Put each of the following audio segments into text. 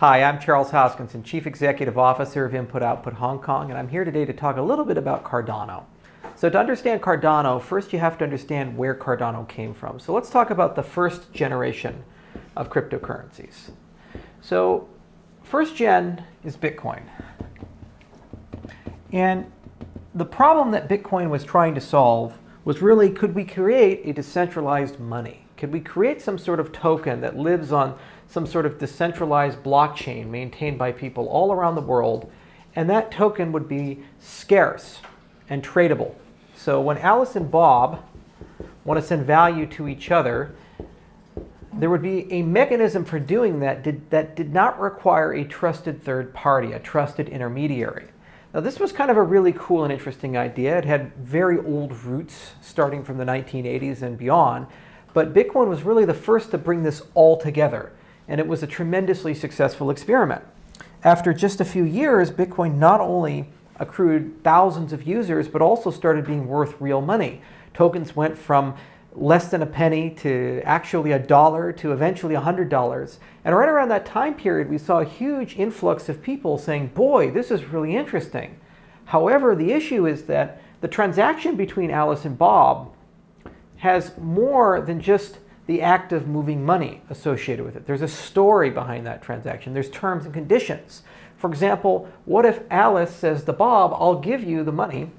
Hi, I'm Charles Hoskinson, Chief Executive Officer of Input Output Hong Kong, and I'm here today to talk a little bit about Cardano. So to understand Cardano, first you have to understand where Cardano came from. So let's talk about the first generation of cryptocurrencies. So first gen is Bitcoin. And the problem that Bitcoin was trying to solve was really, could we create a decentralized money? Could we create some sort of token that lives on some sort of decentralized blockchain maintained by people all around the world, and that token would be scarce and tradable. So when Alice and Bob want to send value to each other, there would be a mechanism for doing that that did not require a trusted third party, a trusted intermediary. Now this was kind of a really cool and interesting idea. It had very old roots starting from the 1980s and beyond, but Bitcoin was really the first to bring this all together. And it was a tremendously successful experiment. After just a few years, Bitcoin not only accrued thousands of users, but also started being worth real money. Tokens went from less than a penny to actually $1 to eventually $100. And right around that time period, we saw a huge influx of people saying, boy, this is really interesting. However, the issue is that the transaction between Alice and Bob has more than just the act of moving money associated with it. There's a story behind that transaction. There's terms and conditions. For example, what if Alice says to Bob, I'll give you the money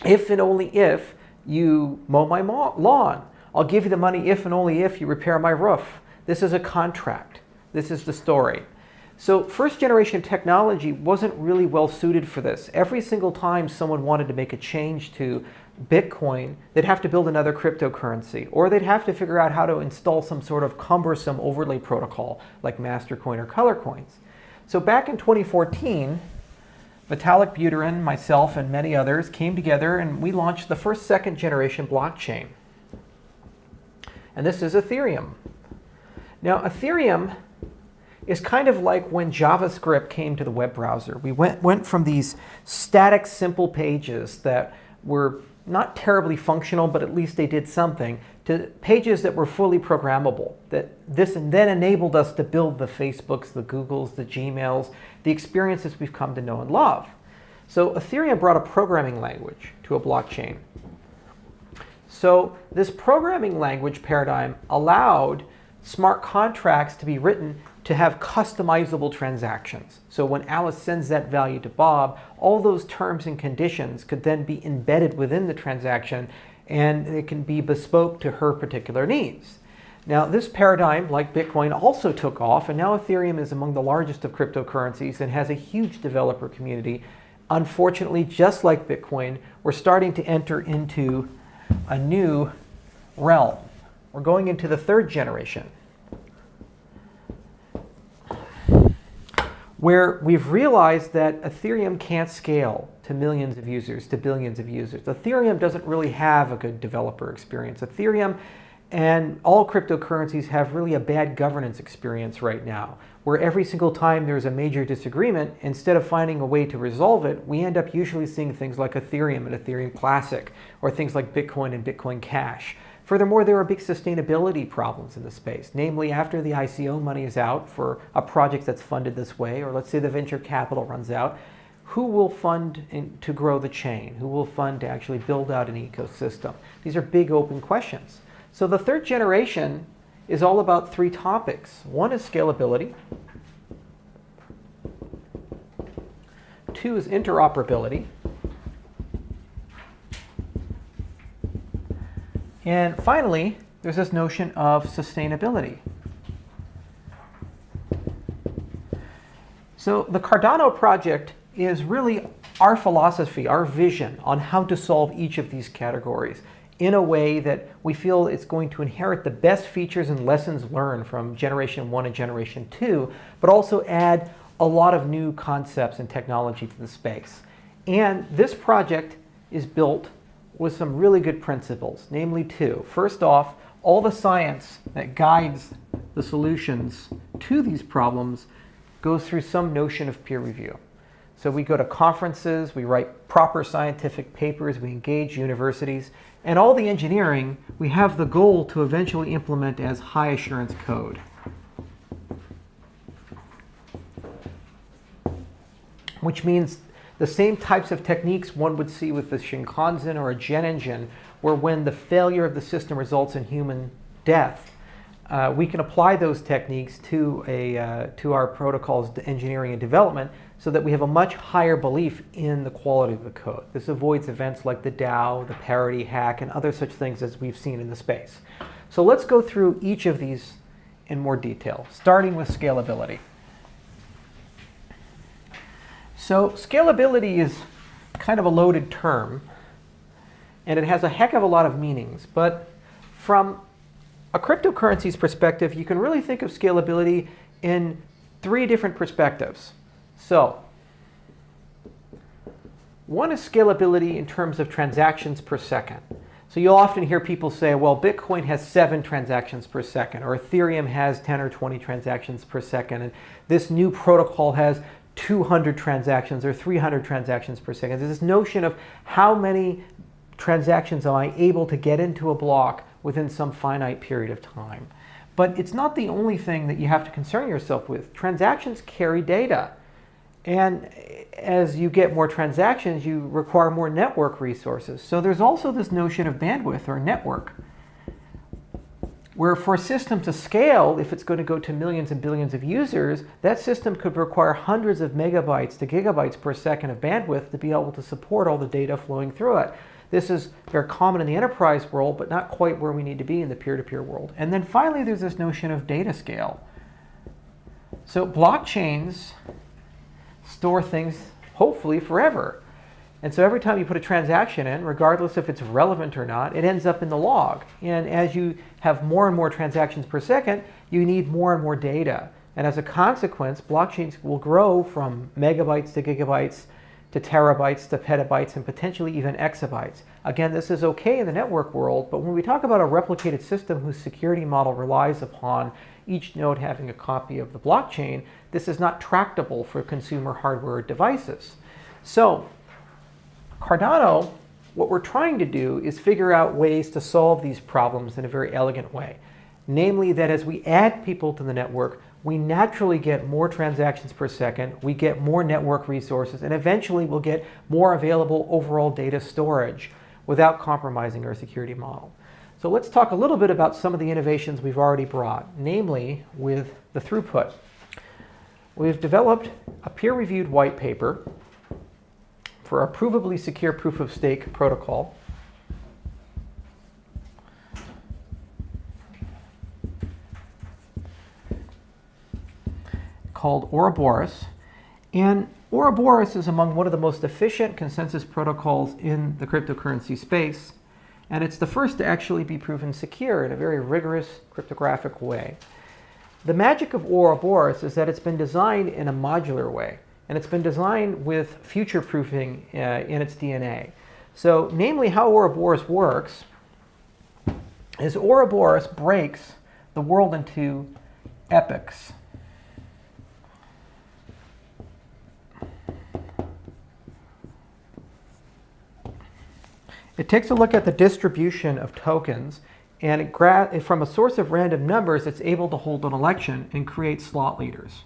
if and only if you mow my lawn. I'll give you the money if and only if you repair my roof. This is a contract. This is the story. So first generation technology wasn't really well suited for this. Every single time someone wanted to make a change to Bitcoin, they'd have to build another cryptocurrency, or they'd have to figure out how to install some sort of cumbersome overlay protocol like Mastercoin or Color Coins. So back in 2014, Vitalik Buterin, myself, and many others came together and we launched the first second generation blockchain. And this is Ethereum. Now Ethereum is kind of like when JavaScript came to the web browser. We went from these static, simple pages that were not terribly functional, but at least they did something, to pages that were fully programmable. This then enabled us to build the Facebooks, the Googles, the Gmails, the experiences we've come to know and love. So Ethereum brought a programming language to a blockchain. So this programming language paradigm allowed smart contracts to be written to have customizable transactions. So when Alice sends that value to Bob, all those terms and conditions could then be embedded within the transaction, and it can be bespoke to her particular needs. Now this paradigm, like Bitcoin, also took off, and now Ethereum is among the largest of cryptocurrencies and has a huge developer community. Unfortunately, just like Bitcoin, we're starting to enter into a new realm. We're going into the third generation, where we've realized that Ethereum can't scale to millions of users, to billions of users. Ethereum doesn't really have a good developer experience. Ethereum and all cryptocurrencies have really a bad governance experience right now, where every single time there's a major disagreement, instead of finding a way to resolve it, we end up usually seeing things like Ethereum and Ethereum Classic, or things like Bitcoin and Bitcoin Cash. Furthermore, there are big sustainability problems in the space. Namely, after the ICO money is out for a project that's funded this way, or let's say the venture capital runs out, who will fund to grow the chain? Who will fund to actually build out an ecosystem? These are big open questions. So the third generation is all about three topics. One is scalability. Two is interoperability. And finally, there's this notion of sustainability. So the Cardano project is really our philosophy, our vision on how to solve each of these categories in a way that we feel it's going to inherit the best features and lessons learned from generation 1 and generation 2, but also add a lot of new concepts and technology to the space. And this project is built with some really good principles, namely two. First off, all the science that guides the solutions to these problems goes through some notion of peer review. So we go to conferences, we write proper scientific papers, we engage universities, and all the engineering, we have the goal to eventually implement as high assurance code. which means the same types of techniques one would see with the Shinkansen or a jet engine, where when the failure of the system results in human death, we can apply those techniques to our protocols engineering and development so that we have a much higher belief in the quality of the code. This avoids events like the DAO, the parity hack, and other such things as we've seen in the space. So let's go through each of these in more detail, starting with scalability. So scalability is kind of a loaded term, and it has a heck of a lot of meanings. But from a cryptocurrency's perspective, you can really think of scalability in 3 different perspectives. So one is scalability in terms of transactions per second. So you'll often hear people say, well, Bitcoin has 7 transactions per second, or Ethereum has 10 or 20 transactions per second, and this new protocol has 200 transactions or 300 transactions per second. There's this notion of how many transactions am I able to get into a block within some finite period of time. But it's not the only thing that you have to concern yourself with. Transactions carry data. And as you get more transactions, you require more network resources. So there's also this notion of bandwidth or network, where for a system to scale, if it's going to go to millions and billions of users, that system could require hundreds of megabytes to gigabytes per second of bandwidth to be able to support all the data flowing through it. This is very common in the enterprise world, but not quite where we need to be in the peer-to-peer world. And then finally, there's this notion of data scale. So blockchains store things, hopefully, forever. And so every time you put a transaction in, regardless if it's relevant or not, it ends up in the log. And as you have more and more transactions per second, you need more and more data. And as a consequence, blockchains will grow from megabytes to gigabytes to terabytes to petabytes and potentially even exabytes. Again, this is okay in the network world, but when we talk about a replicated system whose security model relies upon each node having a copy of the blockchain, this is not tractable for consumer hardware devices. So Cardano, what we're trying to do is figure out ways to solve these problems in a very elegant way. Namely that as we add people to the network, we naturally get more transactions per second, we get more network resources, and eventually we'll get more available overall data storage without compromising our security model. So let's talk a little bit about some of the innovations we've already brought, namely with the throughput. We've developed a peer-reviewed white paper for a provably secure proof-of-stake protocol. Called Ouroboros. And Ouroboros is among one of the most efficient consensus protocols in the cryptocurrency space. And it's the first to actually be proven secure in a very rigorous cryptographic way. The magic of Ouroboros is that it's been designed in a modular way. And it's been designed with future-proofing in its DNA. So, namely, how Ouroboros works is Ouroboros breaks the world into epochs. It takes a look at the distribution of tokens, and from a source of random numbers, it's able to hold an election and create slot leaders.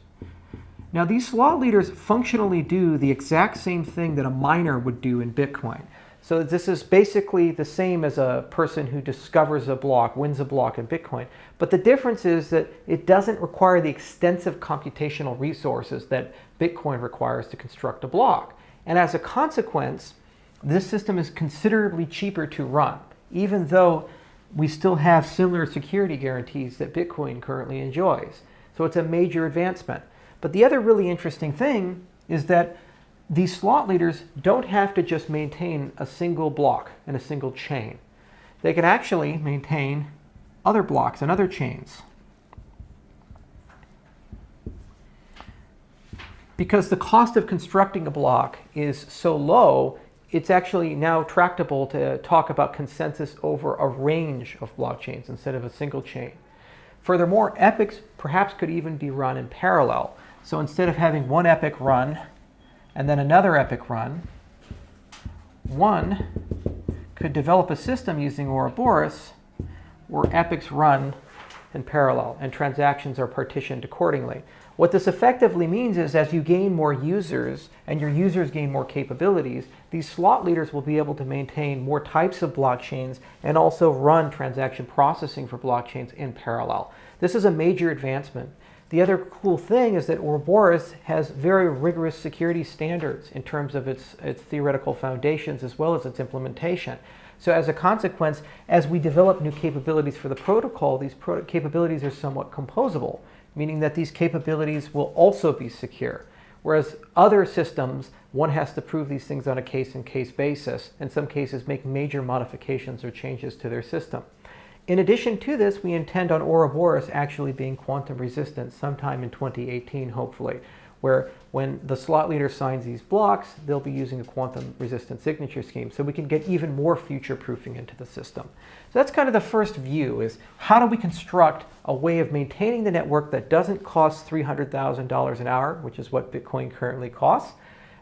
Now, these slot leaders functionally do the exact same thing that a miner would do in Bitcoin. So this is basically the same as a person who discovers a block, wins a block in Bitcoin. But the difference is that it doesn't require the extensive computational resources that Bitcoin requires to construct a block. And as a consequence, this system is considerably cheaper to run, even though we still have similar security guarantees that Bitcoin currently enjoys. So it's a major advancement. But the other really interesting thing is that these slot leaders don't have to just maintain a single block and a single chain. They can actually maintain other blocks and other chains. Because the cost of constructing a block is so low, it's actually now tractable to talk about consensus over a range of blockchains instead of a single chain. Furthermore, epochs perhaps could even be run in parallel. So instead of having one epoch run and then another epoch run, one could develop a system using Ouroboros where epochs run in parallel and transactions are partitioned accordingly. What this effectively means is as you gain more users and your users gain more capabilities, these slot leaders will be able to maintain more types of blockchains and also run transaction processing for blockchains in parallel. This is a major advancement. The other cool thing is that Ouroboros has very rigorous security standards in terms of its theoretical foundations as well as its implementation. So as a consequence, as we develop new capabilities for the protocol, these capabilities are somewhat composable, meaning that these capabilities will also be secure. Whereas other systems, one has to prove these things on a case-in-case basis, in some cases make major modifications or changes to their system. In addition to this, we intend on Ouroboros actually being quantum resistant sometime in 2018, hopefully, where when the slot leader signs these blocks, they'll be using a quantum resistant signature scheme, so we can get even more future proofing into the system. So that's kind of the first view, is how do we construct a way of maintaining the network that doesn't cost $300,000 an hour, which is what Bitcoin currently costs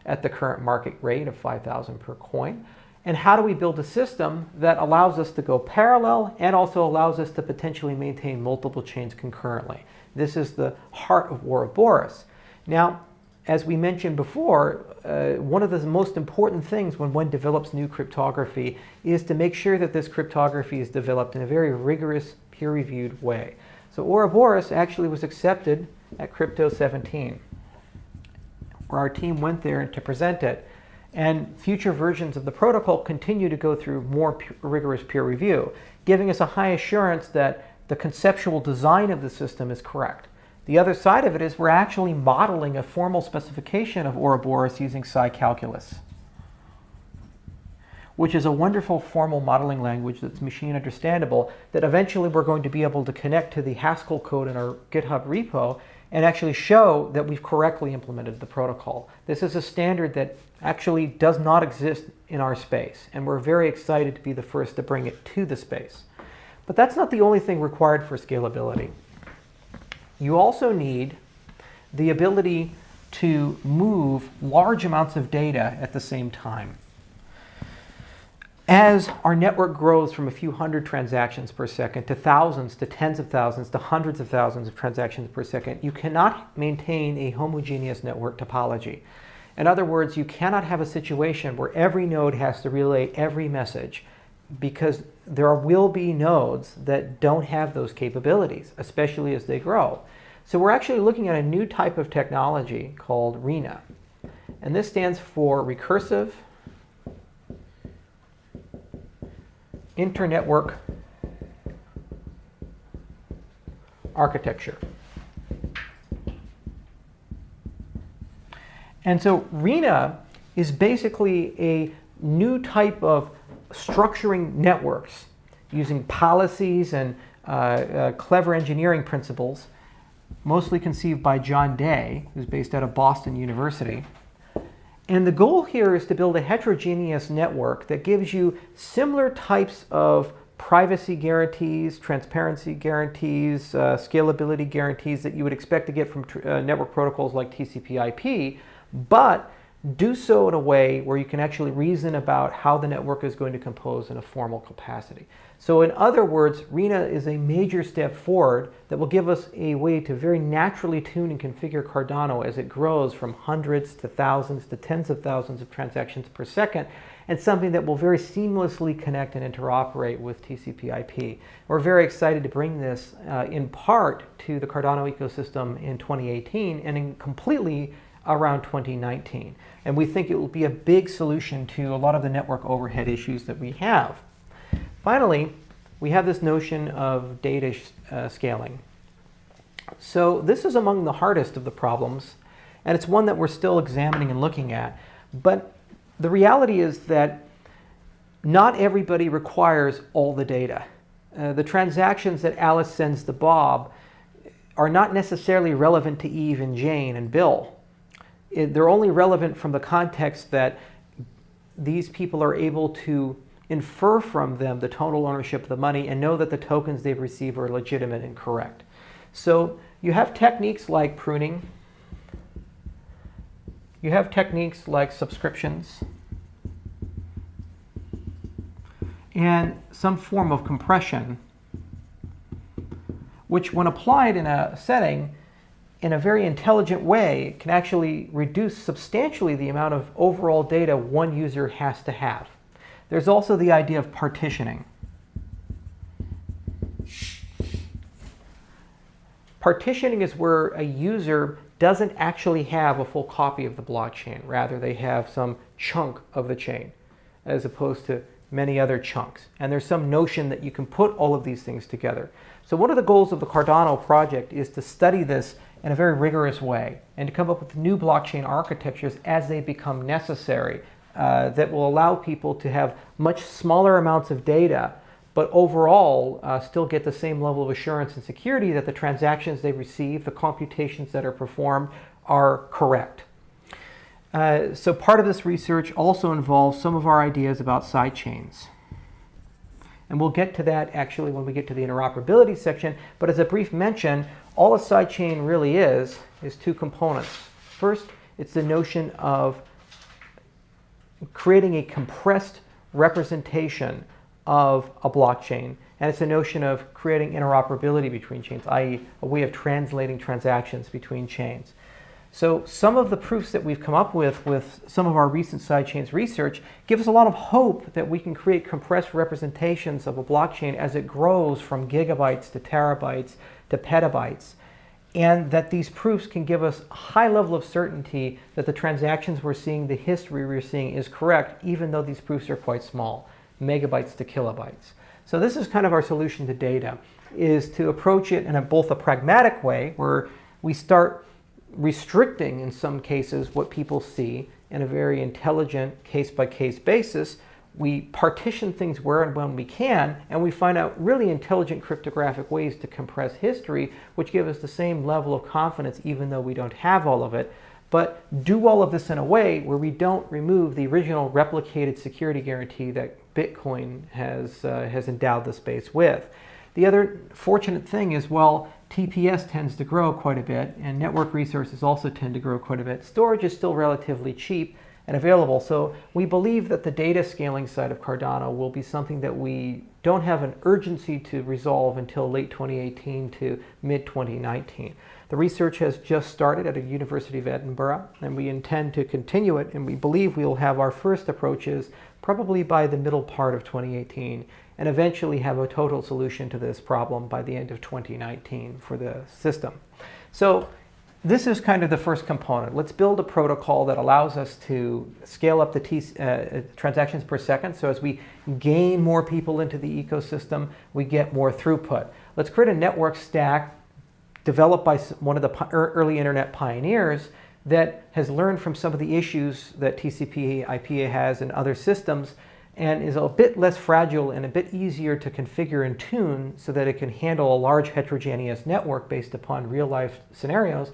at the current market rate of $5,000 per coin. And how do we build a system that allows us to go parallel and also allows us to potentially maintain multiple chains concurrently? This is the heart of Ouroboros. Now, as we mentioned before, one of the most important things when one develops new cryptography is to make sure that this cryptography is developed in a very rigorous, peer-reviewed way. So Ouroboros actually was accepted at Crypto 17, where our team went there to present it. And future versions of the protocol continue to go through more rigorous peer review, giving us a high assurance that the conceptual design of the system is correct. The other side of it is we're actually modeling a formal specification of Ouroboros using Psi calculus, which is a wonderful formal modeling language that's machine understandable that eventually we're going to be able to connect to the Haskell code in our GitHub repo and actually show that we've correctly implemented the protocol. This is a standard that actually does not exist in our space, and we're very excited to be the first to bring it to the space. But that's not the only thing required for scalability. You also need the ability to move large amounts of data at the same time. As our network grows from a few hundred transactions per second to thousands, to tens of thousands, to hundreds of thousands of transactions per second, you cannot maintain a homogeneous network topology. In other words, you cannot have a situation where every node has to relay every message, because there will be nodes that don't have those capabilities, especially as they grow. So we're actually looking at a new type of technology called RENA. And this stands for Recursive Internetwork Architecture. And so RENA is basically a new type of structuring networks using policies and clever engineering principles, mostly conceived by John Day, who's based out of Boston University. And the goal here is to build a heterogeneous network that gives you similar types of privacy guarantees, transparency guarantees, scalability guarantees that you would expect to get from network protocols like TCP/IP, but do so in a way where you can actually reason about how the network is going to compose in a formal capacity. So in other words, RENA is a major step forward that will give us a way to very naturally tune and configure Cardano as it grows from hundreds to thousands to tens of thousands of transactions per second, and something that will very seamlessly connect and interoperate with TCP/IP. We're very excited to bring this in part to the Cardano ecosystem in 2018 and completely around 2019. And we think it will be a big solution to a lot of the network overhead issues that we have. Finally, we have this notion of data scaling. So this is among the hardest of the problems, and it's one that we're still examining and looking at. But the reality is that not everybody requires all the data. The transactions that Alice sends to Bob are not necessarily relevant to Eve and Jane and Bill. They're only relevant from the context that these people are able to infer from them the total ownership of the money and know that the tokens they've received are legitimate and correct. So you have techniques like pruning. You have techniques like subscriptions and some form of compression, which when applied in a setting in a very intelligent way, can actually reduce substantially the amount of overall data one user has to have. There's also the idea of partitioning. Partitioning is where a user doesn't actually have a full copy of the blockchain. Rather, they have some chunk of the chain, as opposed to many other chunks. And there's some notion that you can put all of these things together. So one of the goals of the Cardano project is to study this in a very rigorous way and to come up with new blockchain architectures as they become necessary that will allow people to have much smaller amounts of data, but overall still get the same level of assurance and security that the transactions they receive, the computations that are performed, are correct. So part of this research also involves some of our ideas about sidechains. And we'll get to that actually when we get to the interoperability section, but as a brief mention, all a sidechain really is two components. First, it's the notion of creating a compressed representation of a blockchain, and it's a notion of creating interoperability between chains, i.e. a way of translating transactions between chains. So some of the proofs that we've come up with some of our recent sidechains research give us a lot of hope that we can create compressed representations of a blockchain as it grows from gigabytes to terabytes to petabytes, and that these proofs can give us a high level of certainty that the transactions we're seeing, the history we're seeing is correct, even though these proofs are quite small, megabytes to kilobytes. So this is kind of our solution to data, is to approach it in both a pragmatic way, where we start restricting in some cases what people see in a very intelligent case-by-case basis. We partition things where and when we can, and we find out really intelligent cryptographic ways to compress history, which give us the same level of confidence even though we don't have all of it, but do all of this in a way where we don't remove the original replicated security guarantee that Bitcoin has endowed the space with. The other fortunate thing is, well, TPS tends to grow quite a bit, and network resources also tend to grow quite a bit. Storage is still relatively cheap and available, so we believe that the data scaling side of Cardano will be something that we don't have an urgency to resolve until late 2018 to mid-2019. The research has just started at the University of Edinburgh, and we intend to continue it, and we believe we will have our first approaches probably by the middle part of 2018, and eventually have a total solution to this problem by the end of 2019 for the system. So this is kind of the first component. Let's build a protocol that allows us to scale up the transactions per second. So as we gain more people into the ecosystem, we get more throughput. Let's create a network stack developed by one of the early internet pioneers that has learned from some of the issues that TCP/IP has in other systems, and is a bit less fragile and a bit easier to configure and tune so that it can handle a large heterogeneous network based upon real-life scenarios.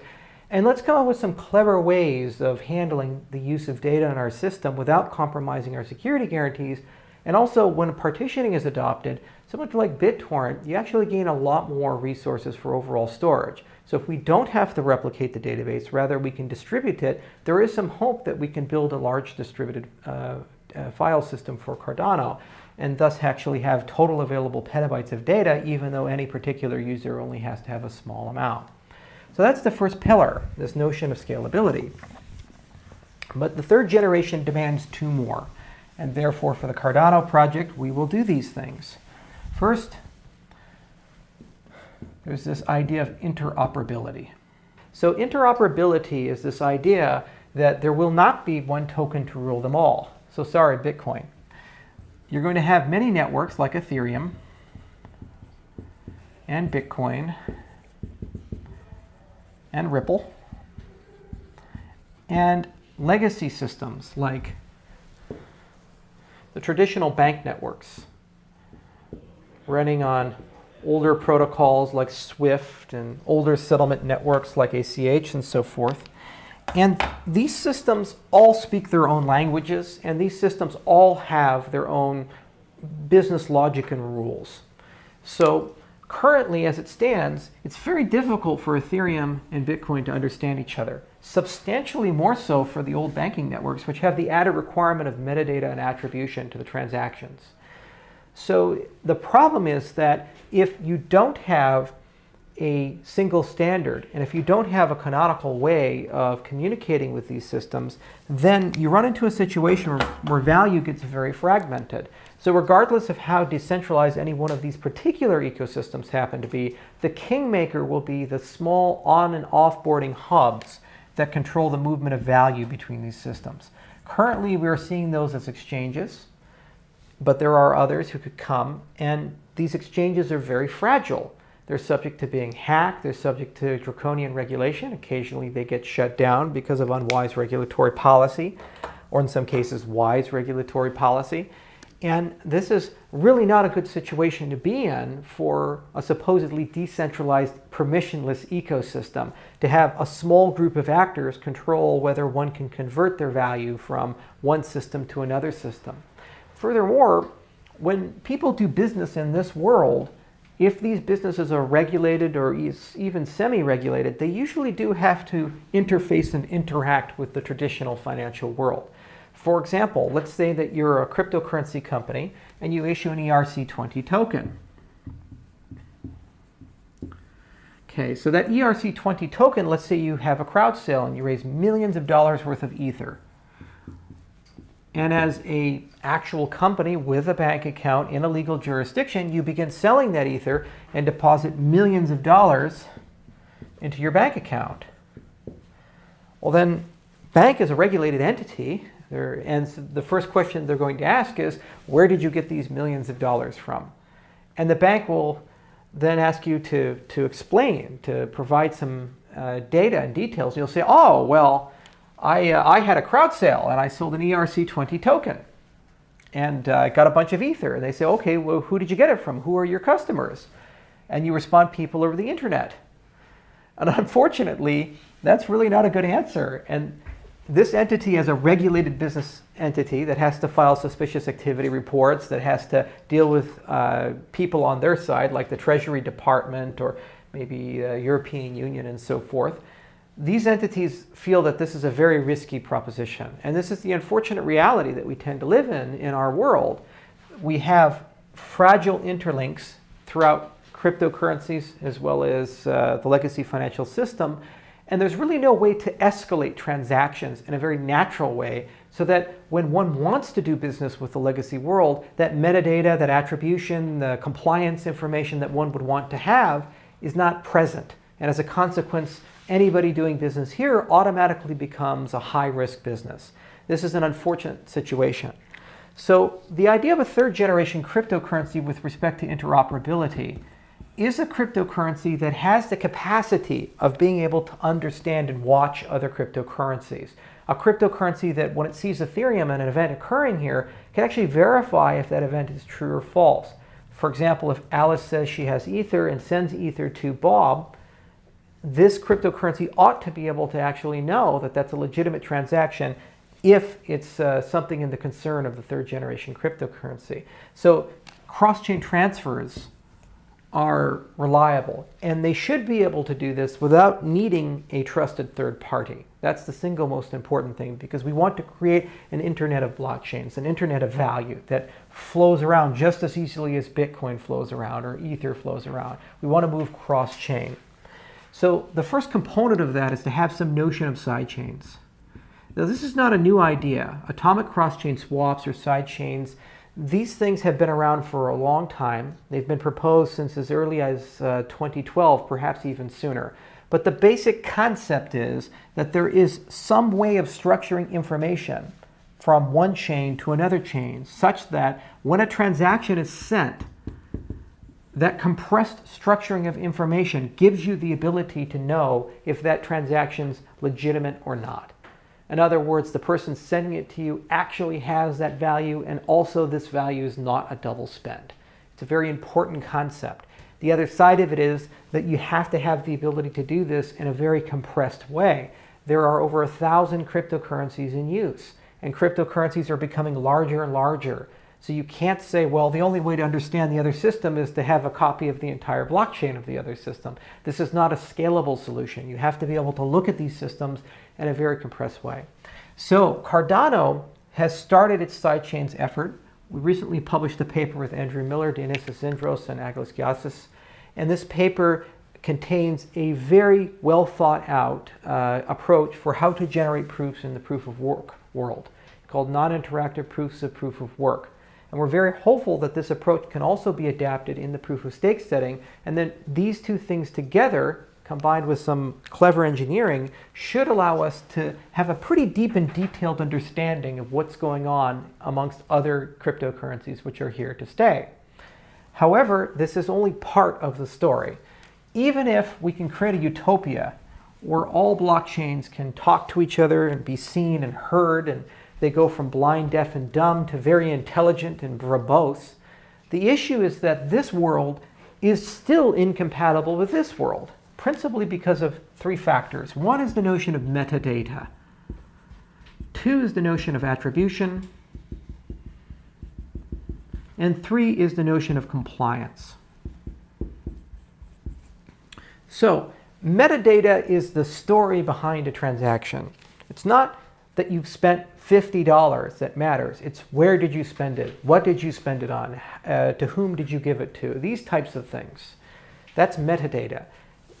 And let's come up with some clever ways of handling the use of data in our system without compromising our security guarantees. And also, when partitioning is adopted, similar to like BitTorrent, you actually gain a lot more resources for overall storage. So if we don't have to replicate the database, rather we can distribute it, there is some hope that we can build a large distributed file system for Cardano, and thus actually have total available petabytes of data, even though any particular user only has to have a small amount. So that's the first pillar, this notion of scalability. But the third generation demands two more, and therefore for the Cardano project we will do these things. First, there's this idea of interoperability. So interoperability is this idea that there will not be one token to rule them all. So sorry, Bitcoin. You're going to have many networks like Ethereum and Bitcoin and Ripple and legacy systems like the traditional bank networks running on older protocols like SWIFT and older settlement networks like ACH and so forth. And these systems all speak their own languages, and these systems all have their own business logic and rules. So currently, as it stands, it's very difficult for Ethereum and Bitcoin to understand each other. Substantially more so for the old banking networks, which have the added requirement of metadata and attribution to the transactions. So the problem is that if you don't have a single standard. And if you don't have a canonical way of communicating with these systems, then you run into a situation where value gets very fragmented. So regardless of how decentralized any one of these particular ecosystems happen to be, the kingmaker will be the small on and offboarding hubs that control the movement of value between these systems. Currently, we are seeing those as exchanges, but there are others who could come, and these exchanges are very fragile. They're subject to being hacked. They're subject to draconian regulation. Occasionally, they get shut down because of unwise regulatory policy, or in some cases, wise regulatory policy. And this is really not a good situation to be in for a supposedly decentralized, permissionless ecosystem, to have a small group of actors control whether one can convert their value from one system to another system. Furthermore, when people do business in this world, if these businesses are regulated or even semi-regulated, they usually do have to interface and interact with the traditional financial world. For example, let's say that you're a cryptocurrency company and you issue an ERC20 token. Okay, so that ERC20 token, let's say you have a crowd sale and you raise millions of dollars worth of Ether. And as an actual company with a bank account in a legal jurisdiction, you begin selling that Ether and deposit millions of dollars into your bank account. Well, then, bank is a regulated entity, and the first question they're going to ask is, where did you get these millions of dollars from? And the bank will then ask you to explain, to provide some data and details. You'll say, oh, well, I had a crowd sale and I sold an ERC20 token and I got a bunch of Ether. And they say, okay, well, who did you get it from? Who are your customers? And you respond, people over the internet. And unfortunately, that's really not a good answer. And this entity is a regulated business entity that has to file suspicious activity reports, that has to deal with people on their side, like the Treasury Department or maybe the European Union and so forth. These entities feel that this is a very risky proposition. And this is the unfortunate reality that we tend to live in our world. We have fragile interlinks throughout cryptocurrencies as well as the legacy financial system. And there's really no way to escalate transactions in a very natural way so that when one wants to do business with the legacy world, that metadata, that attribution, the compliance information that one would want to have is not present. And as a consequence, anybody doing business here automatically becomes a high-risk business. This is an unfortunate situation. So the idea of a third-generation cryptocurrency with respect to interoperability is a cryptocurrency that has the capacity of being able to understand and watch other cryptocurrencies. A cryptocurrency that when it sees Ethereum and an event occurring here can actually verify if that event is true or false. For example, if Alice says she has Ether and sends Ether to Bob, this cryptocurrency ought to be able to actually know that that's a legitimate transaction if it's something in the concern of the third generation cryptocurrency. So cross-chain transfers are reliable, and they should be able to do this without needing a trusted third party. That's the single most important thing, because we want to create an internet of blockchains, an internet of value that flows around just as easily as Bitcoin flows around or Ether flows around. We want to move cross-chain. So the first component of that is to have some notion of sidechains. Now, this is not a new idea. Atomic cross-chain swaps or sidechains, these things have been around for a long time. They've been proposed since as early as 2012, perhaps even sooner. But the basic concept is that there is some way of structuring information from one chain to another chain such that when a transaction is sent, that compressed structuring of information gives you the ability to know if that transaction's legitimate or not. In other words, the person sending it to you actually has that value, and also this value is not a double spend. It's a very important concept. The other side of it is that you have to have the ability to do this in a very compressed way. There are over 1,000 cryptocurrencies in use, and cryptocurrencies are becoming larger and larger. So you can't say, well, the only way to understand the other system is to have a copy of the entire blockchain of the other system. This is not a scalable solution. You have to be able to look at these systems in a very compressed way. So Cardano has started its sidechains effort. We recently published a paper with Andrew Miller, Dionysis Zindros, and Aglis Giassis. And this paper contains a very well thought out approach for how to generate proofs in the proof of work world, called non-interactive proofs of proof of work. And we're very hopeful that this approach can also be adapted in the proof of stake setting, and then these two things together, combined with some clever engineering, should allow us to have a pretty deep and detailed understanding of what's going on amongst other cryptocurrencies which are here to stay. However, this is only part of the story. Even if we can create a utopia where all blockchains can talk to each other and be seen and heard, and they go from blind, deaf, and dumb to very intelligent and verbose, the issue is that this world is still incompatible with this world, principally because of three factors. One is the notion of metadata. Two is the notion of attribution. And three is the notion of compliance. So, metadata is the story behind a transaction. It's not that you've spent $50 that matters. It's where did you spend it? What did you spend it on? To whom did you give it to? These types of things. That's metadata.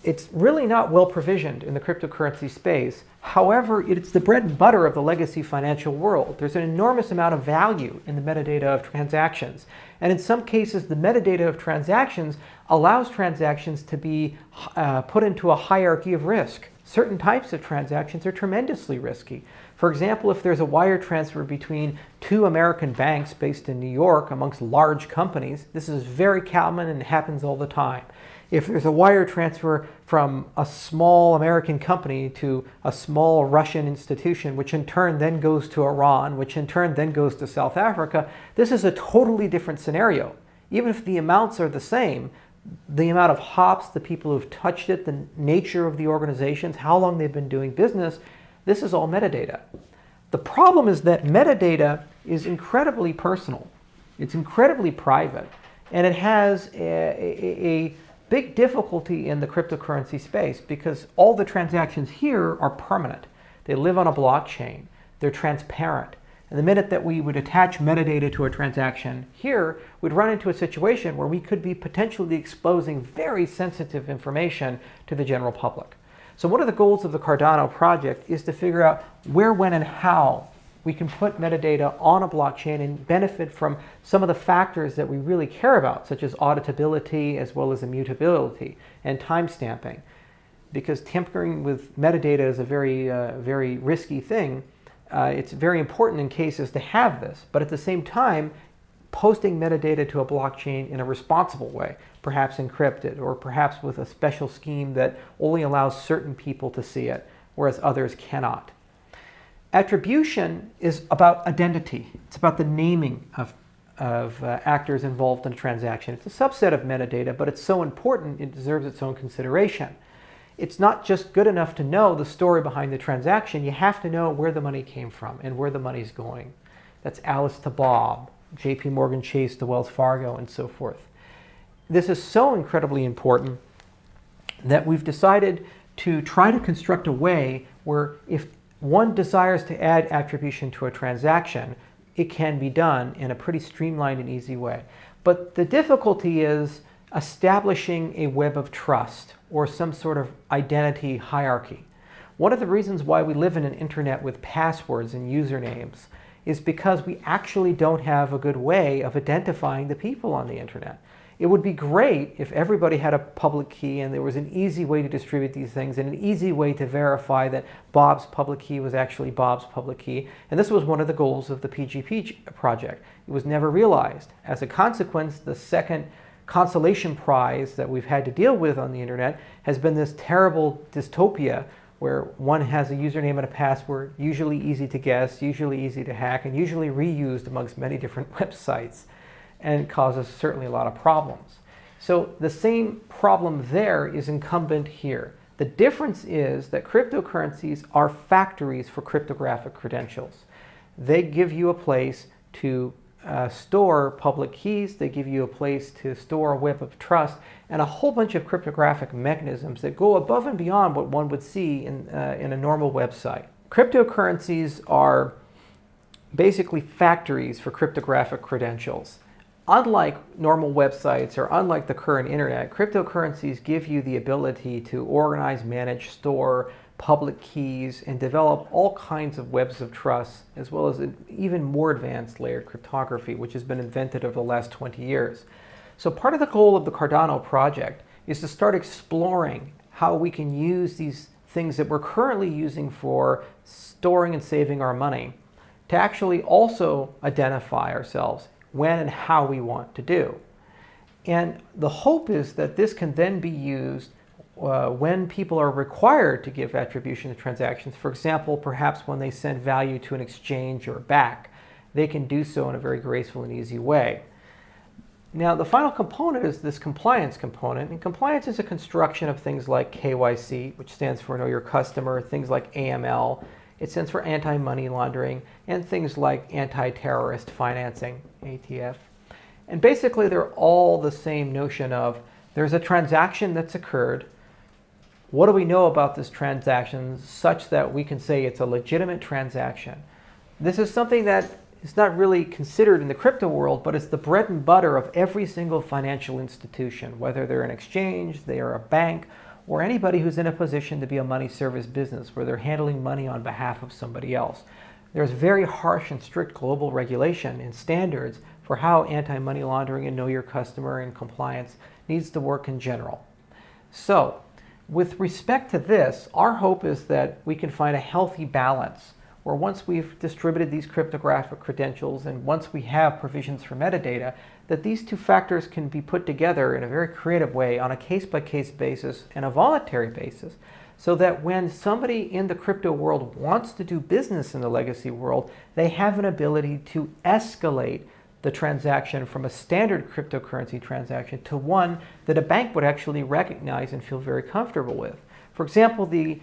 It's really not well provisioned in the cryptocurrency space. However, it's the bread and butter of the legacy financial world. There's an enormous amount of value in the metadata of transactions. And in some cases, the metadata of transactions allows transactions to be put into a hierarchy of risk. Certain types of transactions are tremendously risky. For example, if there's a wire transfer between two American banks based in New York amongst large companies, this is very common and happens all the time. If there's a wire transfer from a small American company to a small Russian institution, which in turn then goes to Iran, which in turn then goes to South Africa, this is a totally different scenario. Even if the amounts are the same, the amount of hops, the people who've touched it, the nature of the organizations, how long they've been doing business, this is all metadata. The problem is that metadata is incredibly personal. It's incredibly private, and it has a big difficulty in the cryptocurrency space because all the transactions here are permanent. They live on a blockchain. They're transparent. And the minute that we would attach metadata to a transaction here, we'd run into a situation where we could be potentially exposing very sensitive information to the general public. So one of the goals of the Cardano project is to figure out where, when, and how we can put metadata on a blockchain and benefit from some of the factors that we really care about, such as auditability as well as immutability and timestamping. Because tampering with metadata is a very risky thing. It's very important in cases to have this, but at the same time, posting metadata to a blockchain in a responsible way, perhaps encrypted, or perhaps with a special scheme that only allows certain people to see it, whereas others cannot. Attribution is about identity. It's about the naming of actors involved in a transaction. It's a subset of metadata, but it's so important it deserves its own consideration. It's not just good enough to know the story behind the transaction. You have to know where the money came from and where the money's going. That's Alice to Bob, JP Morgan Chase to Wells Fargo, and so forth. This is so incredibly important that we've decided to try to construct a way where if one desires to add attribution to a transaction, it can be done in a pretty streamlined and easy way. But the difficulty is establishing a web of trust or some sort of identity hierarchy. One of the reasons why we live in an internet with passwords and usernames is because we actually don't have a good way of identifying the people on the internet. It would be great if everybody had a public key and there was an easy way to distribute these things and an easy way to verify that Bob's public key was actually Bob's public key. And this was one of the goals of the PGP project. It was never realized. As a consequence, the second consolation prize that we've had to deal with on the internet has been this terrible dystopia where one has a username and a password, usually easy to guess, usually easy to hack, and usually reused amongst many different websites, and causes certainly a lot of problems. So the same problem there is incumbent here. The difference is that cryptocurrencies are factories for cryptographic credentials. They give you a place to store public keys, they give you a place to store a web of trust, and a whole bunch of cryptographic mechanisms that go above and beyond what one would see in a normal website. Cryptocurrencies are basically factories for cryptographic credentials. unlike normal websites or unlike the current internet, cryptocurrencies give you the ability to organize, manage, store public keys, and develop all kinds of webs of trust, as well as an even more advanced layered cryptography, which has been invented over the last 20 years. So part of the goal of the Cardano project is to start exploring how we can use these things that we're currently using for storing and saving our money to actually also identify ourselves when and how we want to do. And the hope is that this can then be used when people are required to give attribution to transactions. For example, perhaps when they send value to an exchange or back, they can do so in a very graceful and easy way. Now, the final component is this compliance component, and compliance is a construction of things like KYC, which stands for Know Your Customer, things like AML, it stands for anti-money laundering, and things like anti-terrorist financing, ATF. And basically, they're all the same notion of there's a transaction that's occurred. What do we know about this transaction such that we can say it's a legitimate transaction? This is something that is not really considered in the crypto world, but it's the bread and butter of every single financial institution, whether they're an exchange, they are a bank, or anybody who's in a position to be a money service business where they're handling money on behalf of somebody else. There's very harsh and strict global regulation and standards for how anti-money laundering and know your customer and compliance needs to work in general. So, with respect to this, our hope is that we can find a healthy balance where once we've distributed these cryptographic credentials and once we have provisions for metadata, that these two factors can be put together in a very creative way on a case-by-case basis and a voluntary basis, so that when somebody in the crypto world wants to do business in the legacy world, they have an ability to escalate the transaction from a standard cryptocurrency transaction to one that a bank would actually recognize and feel very comfortable with. For example, the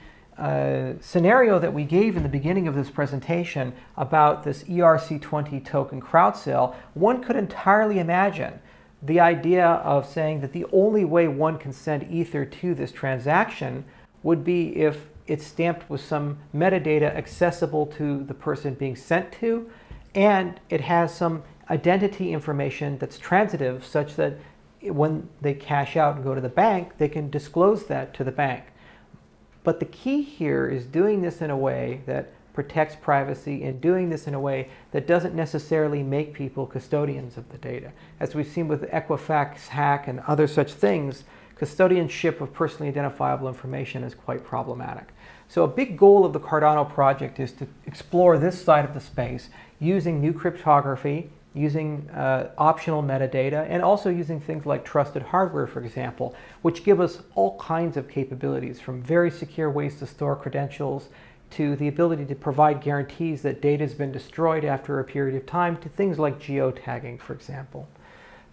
scenario that we gave in the beginning of this presentation about this ERC20 token crowd sale, one could entirely imagine the idea of saying that the only way one can send Ether to this transaction would be if it's stamped with some metadata accessible to the person being sent to, and it has some identity information that's transitive such that when they cash out and go to the bank, they can disclose that to the bank. But the key here is doing this in a way that protects privacy and doing this in a way that doesn't necessarily make people custodians of the data. As we've seen with the Equifax hack and other such things, custodianship of personally identifiable information is quite problematic. So a big goal of the Cardano project is to explore this side of the space using new cryptography, using optional metadata, and also using things like trusted hardware, for example, which give us all kinds of capabilities, from very secure ways to store credentials to the ability to provide guarantees that data has been destroyed after a period of time, to things like geotagging, for example.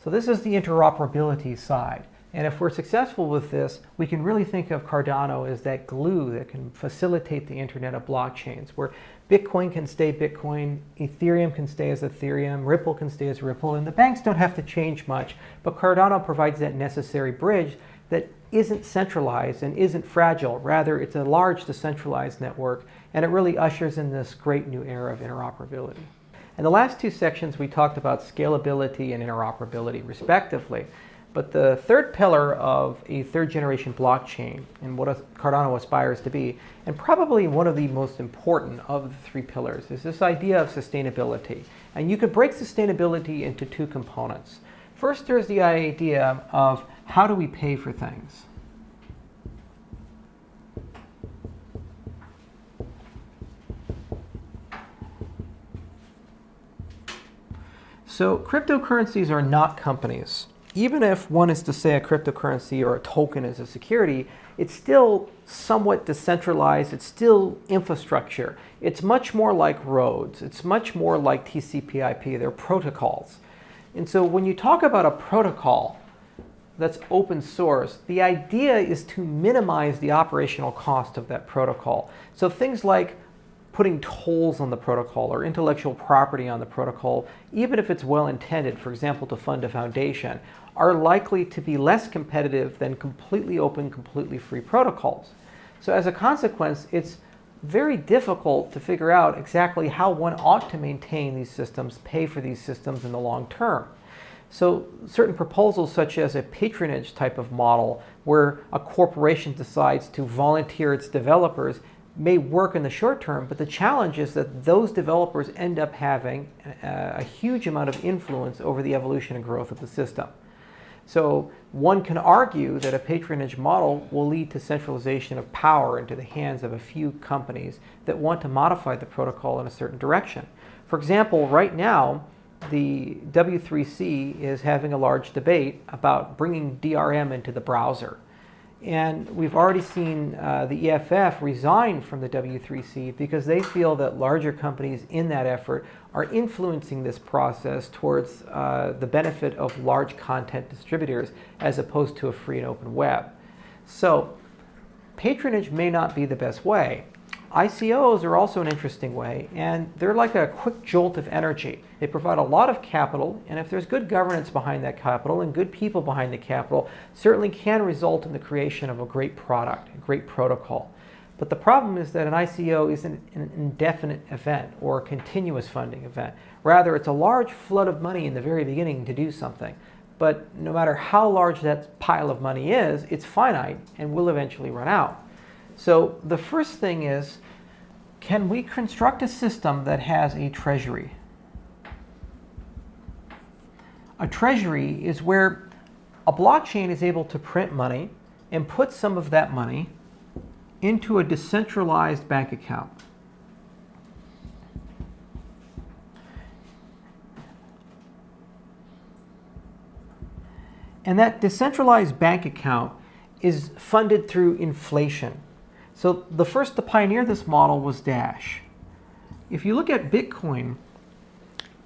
So this is the interoperability side. And if we're successful with this, we can really think of Cardano as that glue that can facilitate the internet of blockchains, where Bitcoin can stay Bitcoin, Ethereum can stay as Ethereum, Ripple can stay as Ripple, and the banks don't have to change much, but Cardano provides that necessary bridge that isn't centralized and isn't fragile. Rather, it's a large decentralized network, and it really ushers in this great new era of interoperability. In the last two sections, we talked about scalability and interoperability, respectively. But the third pillar of a third-generation blockchain and what Cardano aspires to be, and probably one of the most important of the three pillars, is this idea of sustainability. And you could break sustainability into two components. First, there's the idea of how do we pay for things? So cryptocurrencies are not companies. Even if one is to say a cryptocurrency or a token is a security, it's still somewhat decentralized. It's still infrastructure. It's much more like roads. It's much more like TCP/IP. They're protocols. And so when you talk about a protocol that's open source, the idea is to minimize the operational cost of that protocol. So things like putting tolls on the protocol or intellectual property on the protocol, even if it's well intended, for example, to fund a foundation, are likely to be less competitive than completely open, completely free protocols. So as a consequence, it's very difficult to figure out exactly how one ought to maintain these systems, pay for these systems in the long term. So certain proposals such as a patronage type of model where a corporation decides to volunteer its developers may work in the short term, but the challenge is that those developers end up having a huge amount of influence over the evolution and growth of the system. So one can argue that a patronage model will lead to centralization of power into the hands of a few companies that want to modify the protocol in a certain direction. For example, right now, the W3C is having a large debate about bringing DRM into the browser. And we've already seen the EFF resign from the W3C because they feel that larger companies in that effort are influencing this process towards the benefit of large content distributors as opposed to a free and open web. So patronage may not be the best way. ICOs are also an interesting way, and they're like a quick jolt of energy. They provide a lot of capital, and if there's good governance behind that capital and good people behind the capital, certainly can result in the creation of a great product, a great protocol. But the problem is that an ICO isn't an indefinite event or a continuous funding event. Rather, it's a large flood of money in the very beginning to do something. But no matter how large that pile of money is, it's finite and will eventually run out. So the first thing is, can we construct a system that has a treasury? A treasury is where a blockchain is able to print money and put some of that money into a decentralized bank account. And that decentralized bank account is funded through inflation. So the first to pioneer this model was Dash. If you look at Bitcoin,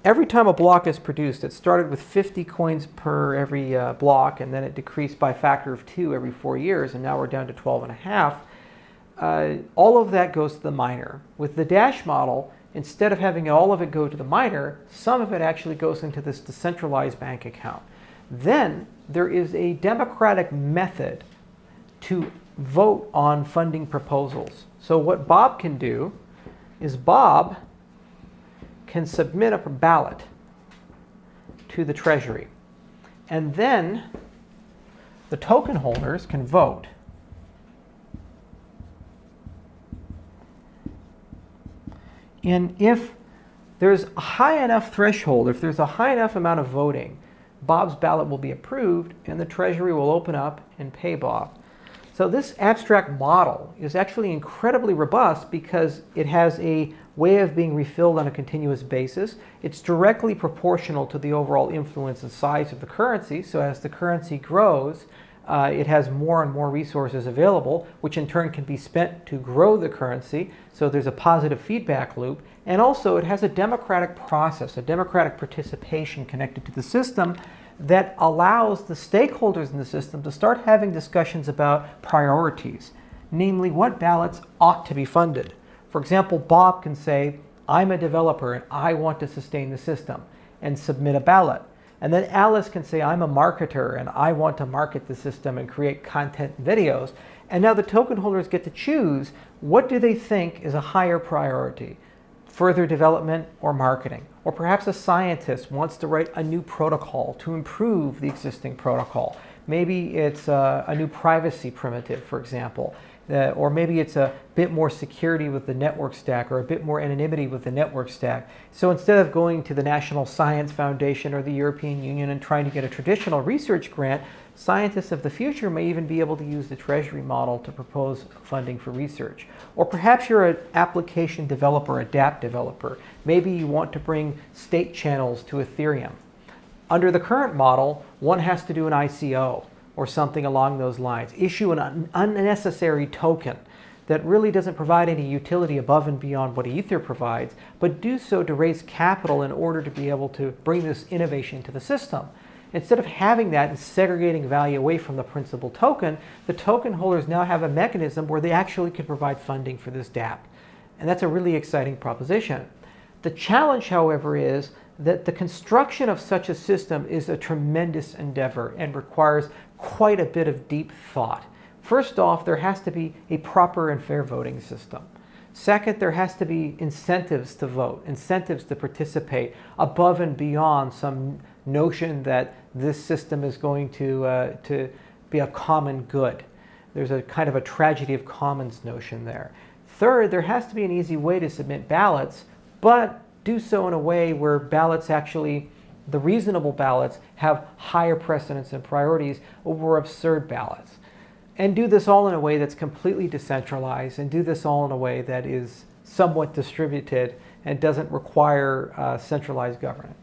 every time a block is produced, it started with 50 coins per every block, and then it decreased by a factor of 2 every 4 years, and now we're down to 12.5. All of that goes to the miner. With the Dash model, instead of having all of it go to the miner, some of it actually goes into this decentralized bank account. Then there is a democratic method to vote on funding proposals. So what Bob can do is Bob can submit a ballot to the Treasury. And then the token holders can vote. And if there's a high enough threshold, if there's a high enough amount of voting, Bob's ballot will be approved and the Treasury will open up and pay Bob. So this abstract model is actually incredibly robust because it has a way of being refilled on a continuous basis. It's directly proportional to the overall influence and size of the currency. So as the currency grows, it has more and more resources available, which in turn can be spent to grow the currency. So there's a positive feedback loop. And also it has a democratic process, a democratic participation connected to the system that allows the stakeholders in the system to start having discussions about priorities, namely what ballots ought to be funded. For example, Bob can say, I'm a developer and I want to sustain the system, and submit a ballot. And then Alice can say, I'm a marketer and I want to market the system and create content and videos. And now the token holders get to choose what do they think is a higher priority, further development or marketing. Or perhaps a scientist wants to write a new protocol to improve the existing protocol. Maybe it's a new privacy primitive, for example. Or maybe it's a bit more security with the network stack or a bit more anonymity with the network stack. So instead of going to the National Science Foundation or the European Union and trying to get a traditional research grant, scientists of the future may even be able to use the Treasury model to propose funding for research. Or perhaps you're an application developer, a dApp developer. Maybe you want to bring state channels to Ethereum. Under the current model, one has to do an ICO or something along those lines. Issue an unnecessary token that really doesn't provide any utility above and beyond what Ether provides, but do so to raise capital in order to be able to bring this innovation to the system. Instead of having that and segregating value away from the principal token, the token holders now have a mechanism where they actually can provide funding for this dApp. And that's a really exciting proposition. The challenge, however, is that the construction of such a system is a tremendous endeavor and requires quite a bit of deep thought. First off, there has to be a proper and fair voting system. Second, there has to be incentives to vote, incentives to participate above and beyond some notion that this system is going to be a common good. There's a kind of a tragedy of commons notion there. Third, there has to be an easy way to submit ballots, but do so in a way where ballots actually, the reasonable ballots, have higher precedence and priorities over absurd ballots. And do this all in a way that's completely decentralized, and do this all in a way that is somewhat distributed and doesn't require centralized governance.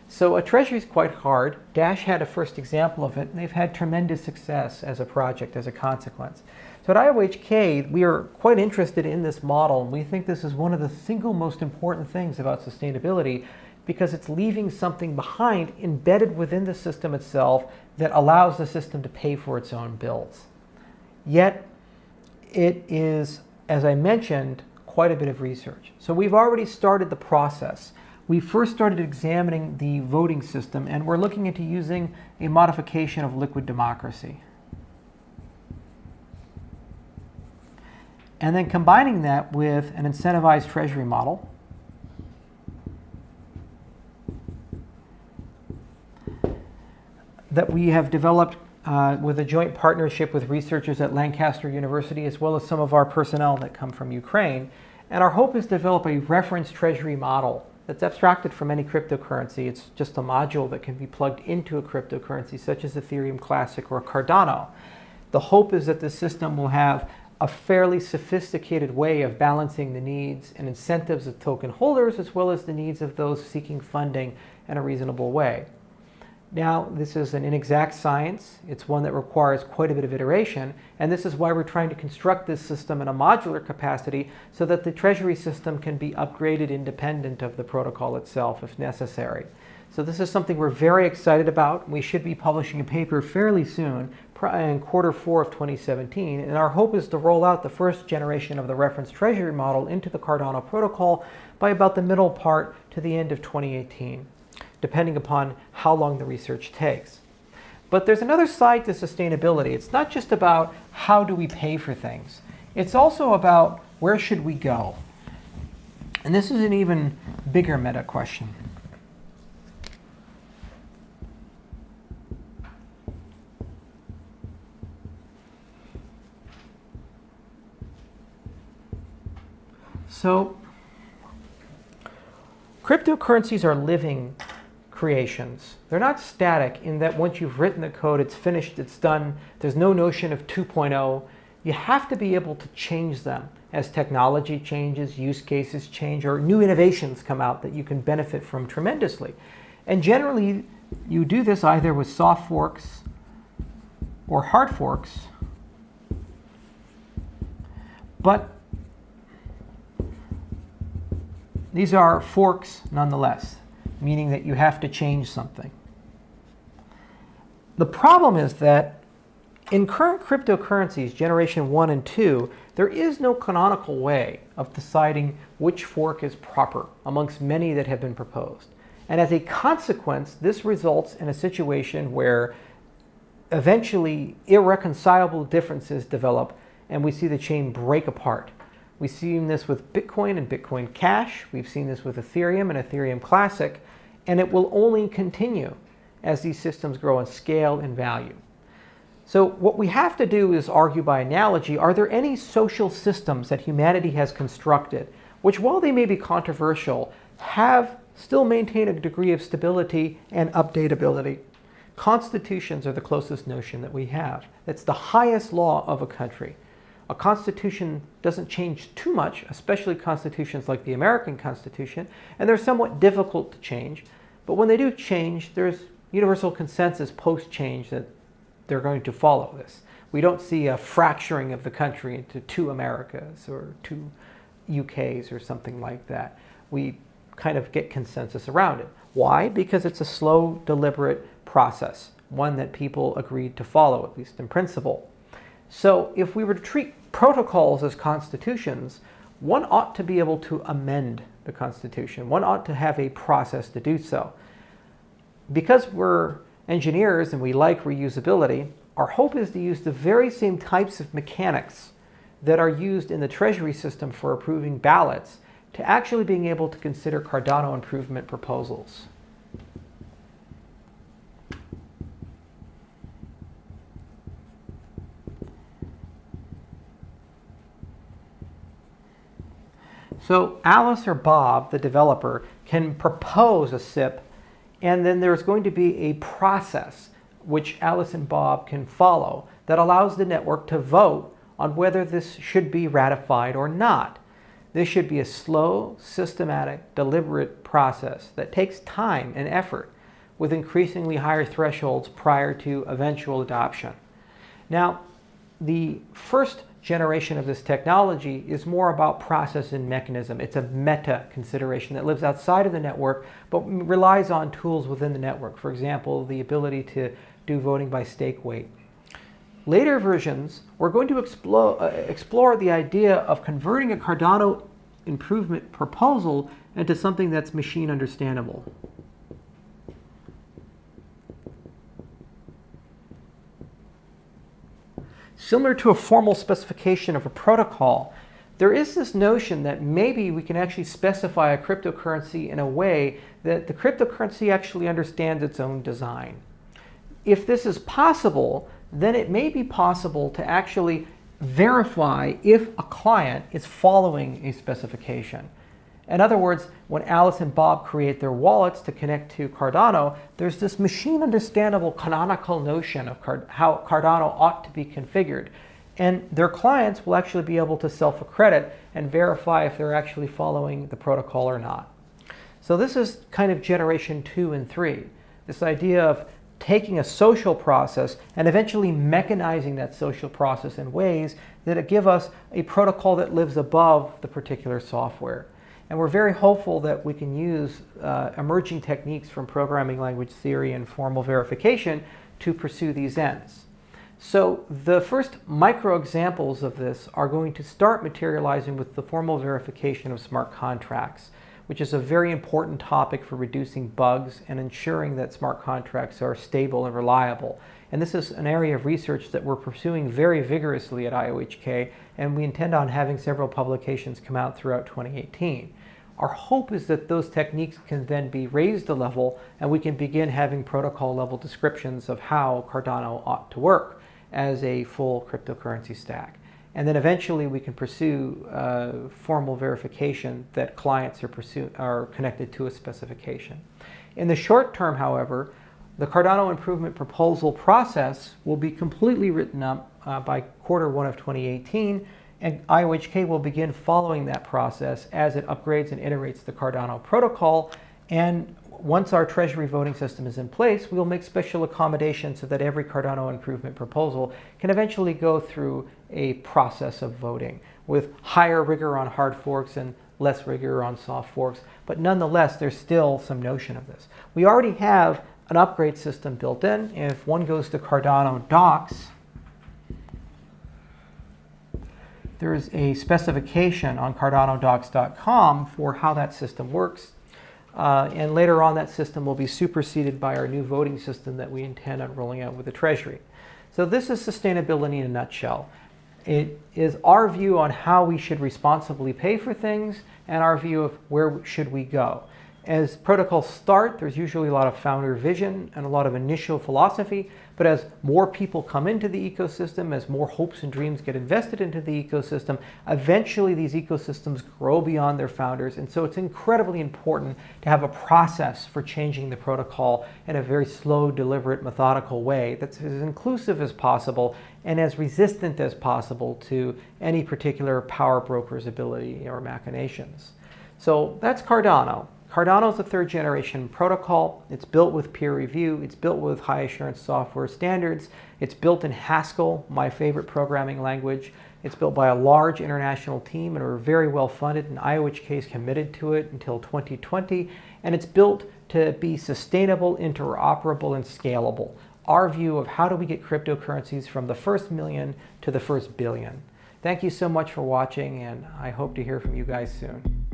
So a treasury is quite hard. Dash had a first example of it, and they've had tremendous success as a project as a consequence. So at IOHK, we are quite interested in this model, and we think this is one of the single most important things about sustainability, because it's leaving something behind embedded within the system itself that allows the system to pay for its own bills. Yet it is, as I mentioned, quite a bit of research. So we've already started the process. We first started examining the voting system, and we're looking into using a modification of liquid democracy. And then combining that with an incentivized treasury model. That we have developed with a joint partnership with researchers at Lancaster University, as well as some of our personnel that come from Ukraine. And our hope is to develop a reference treasury model that's abstracted from any cryptocurrency. It's just a module that can be plugged into a cryptocurrency, such as Ethereum Classic or Cardano. The hope is that the system will have a fairly sophisticated way of balancing the needs and incentives of token holders, as well as the needs of those seeking funding in a reasonable way. Now, this is an inexact science. It's one that requires quite a bit of iteration, and this is why we're trying to construct this system in a modular capacity so that the treasury system can be upgraded independent of the protocol itself if necessary. So this is something we're very excited about. We should be publishing a paper fairly soon, in Q4 of 2017, and our hope is to roll out the first generation of the reference treasury model into the Cardano protocol by about the middle part to the end of 2018. Depending upon how long the research takes. But there's another side to sustainability. It's not just about how do we pay for things. It's also about where should we go? And this is an even bigger meta question. So, cryptocurrencies are living creations. They're not static in that once you've written the code, it's finished, it's done. There's no notion of 2.0. You have to be able to change them as technology changes, use cases change, or new innovations come out that you can benefit from tremendously. And generally, you do this either with soft forks or hard forks, but these are forks nonetheless, meaning that you have to change something. The problem is that in current cryptocurrencies, generation 1 and 2, there is no canonical way of deciding which fork is proper amongst many that have been proposed. And as a consequence, this results in a situation where eventually irreconcilable differences develop and we see the chain break apart. We've seen this with Bitcoin and Bitcoin Cash. We've seen this with Ethereum and Ethereum Classic. And it will only continue as these systems grow in scale and value. So what we have to do is argue by analogy, are there any social systems that humanity has constructed, which while they may be controversial, have still maintained a degree of stability and updatability? Constitutions are the closest notion that we have. It's the highest law of a country. A constitution doesn't change too much, especially constitutions like the American Constitution, and they're somewhat difficult to change. But when they do change, there's universal consensus post-change that they're going to follow this. We don't see a fracturing of the country into two Americas or two UKs or something like that. We kind of get consensus around it. Why? Because it's a slow, deliberate process, one that people agreed to follow, at least in principle. So if we were to treat protocols as constitutions, one ought to be able to amend the Constitution. One ought to have a process to do so. Because we're engineers and we like reusability, our hope is to use the very same types of mechanics that are used in the Treasury system for approving ballots to actually being able to consider Cardano improvement proposals. So Alice or Bob, the developer, can propose a SIP, and then there's going to be a process which Alice and Bob can follow that allows the network to vote on whether this should be ratified or not. This should be a slow, systematic, deliberate process that takes time and effort, with increasingly higher thresholds prior to eventual adoption. Now, the first generation of this technology is more about process and mechanism. It's a meta consideration that lives outside of the network but relies on tools within the network. For example, the ability to do voting by stake weight. Later versions, we're going to explore the idea of converting a Cardano improvement proposal into something that's machine understandable. Similar to a formal specification of a protocol, there is this notion that maybe we can actually specify a cryptocurrency in a way that the cryptocurrency actually understands its own design. If this is possible, then it may be possible to actually verify if a client is following a specification. In other words, when Alice and Bob create their wallets to connect to Cardano, there's this machine understandable canonical notion of how Cardano ought to be configured. And their clients will actually be able to self-accredit and verify if they're actually following the protocol or not. So this is kind of generation 2 and 3. This idea of taking a social process and eventually mechanizing that social process in ways that give us a protocol that lives above the particular software. And we're very hopeful that we can use emerging techniques from programming language theory and formal verification to pursue these ends. So the first micro examples of this are going to start materializing with the formal verification of smart contracts, which is a very important topic for reducing bugs and ensuring that smart contracts are stable and reliable. And this is an area of research that we're pursuing very vigorously at IOHK, and we intend on having several publications come out throughout 2018. Our hope is that those techniques can then be raised a level and we can begin having protocol level descriptions of how Cardano ought to work as a full cryptocurrency stack. And then eventually we can pursue formal verification that clients are connected to a specification. In the short term, however, the Cardano improvement proposal process will be completely written up by Q1 of 2018, and IOHK will begin following that process as it upgrades and iterates the Cardano protocol. And once our treasury voting system is in place, we will make special accommodations so that every Cardano improvement proposal can eventually go through a process of voting with higher rigor on hard forks and less rigor on soft forks. But nonetheless, there's still some notion of this. We already have an upgrade system built in. If one goes to Cardano docs, there is a specification on cardanodocs.com for how that system works. And later on, that system will be superseded by our new voting system that we intend on rolling out with the Treasury. So this is sustainability in a nutshell. It is our view on how we should responsibly pay for things and our view of where should we go. As protocols start, there's usually a lot of founder vision and a lot of initial philosophy, but as more people come into the ecosystem, as more hopes and dreams get invested into the ecosystem, eventually these ecosystems grow beyond their founders. And so it's incredibly important to have a process for changing the protocol in a very slow, deliberate, methodical way that's as inclusive as possible and as resistant as possible to any particular power broker's ability or machinations. So that's Cardano. Cardano is a third generation protocol. It's built with peer review. It's built with high assurance software standards. It's built in Haskell, my favorite programming language. It's built by a large international team and we're very well funded, and IOHK is committed to it until 2020. And it's built to be sustainable, interoperable, and scalable. Our view of how do we get cryptocurrencies from the first million to the first billion. Thank you so much for watching, and I hope to hear from you guys soon.